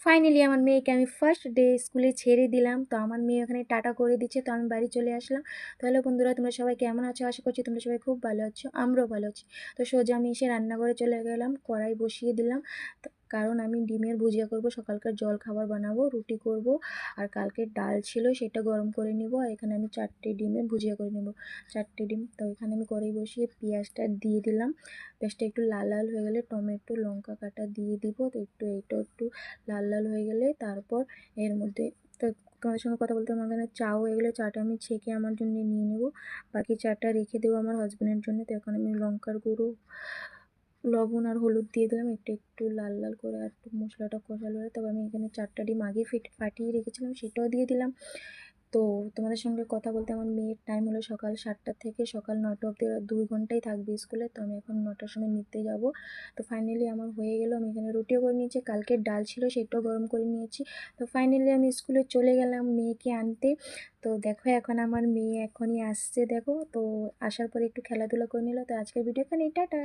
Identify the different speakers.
Speaker 1: Finally আমার মেয়েকে আমি ফার্স্ট ডে স্কুলে ছেড়ে দিলাম। তো আমার মেয়ে ওখানে টাটা করে দিচ্ছে। তো আমি বাড়ি চলে আসলাম। তো হ্যালো বন্ধুরা, তোমরা সবাই কেমন আছো? আশা করছি তোমরা সবাই খুব ভালো আছো। আমরাও ভালো আছি। তো সোজা আমি এসে রান্নাঘরে চলে গেলাম। কড়াই বসিয়ে দিলাম। কারণ আমি ডিমের ভুজিয়া করব, সকালকার জল খাবার বানাবো, রুটি করব। আর কালকের ডাল ছিল সেটা গরম করে নিব। আর এখানে আমি 4টে ডিমের ভুজিয়া করে নেব। 4টে ডিম। তো এখানে আমি কড়াই বসিয়ে পেঁয়াজটা দিয়ে দিলাম। পেঁয়াজটা একটু লাল লাল হয়ে গেলে টমেটো লঙ্কা কাটা দিয়ে দিব। তো এইটাও একটু লাল লাল হয়ে গেলে তারপর এর মধ্যে, তো তোমাদের সঙ্গে কথা বলতে আমার এখানে চা হয়ে গেলে চাটা আমি ছেঁকে আমার জন্য নিয়ে নেব। বাকি চাটা রেখে দেবো আমার হাজব্যান্ডের জন্য। তো এখন আমি লঙ্কার গুঁড়ো, লবণ আর হলুদ দিয়ে দিলাম, একটু একটু লাল লাল করে। আর একটু মশলাটা কষালো হলে তবে আমি এখানে 4টা ডিম আগে ফাটিয়ে রেখেছিলাম, সেটাও দিয়ে দিলাম। তো তোমাদের সঙ্গে কথা বলতে আমার মেয়ের টাইম হলো সকাল 7টা থেকে সকাল 9টা অবধি, 2 ঘন্টাই থাকবে স্কুলে। তো আমি এখন 9টার সময় নিতে যাব। তো ফাইনালি আমার হয়ে গেল। আমি এখানে রুটিও করে নিয়েছি, কালকের ডাল ছিল সেটাও গরম করে নিয়েছি। তো ফাইনালি আমি স্কুলে চলে গেলাম মেয়েকে আনতে। তো দেখো এখন আমার মেয়ে এখনই আসছে, দেখো। তো আসার পরে একটু খেলাধুলা করে নিল। তো আজকের ভিডিও এখানে, টাটা।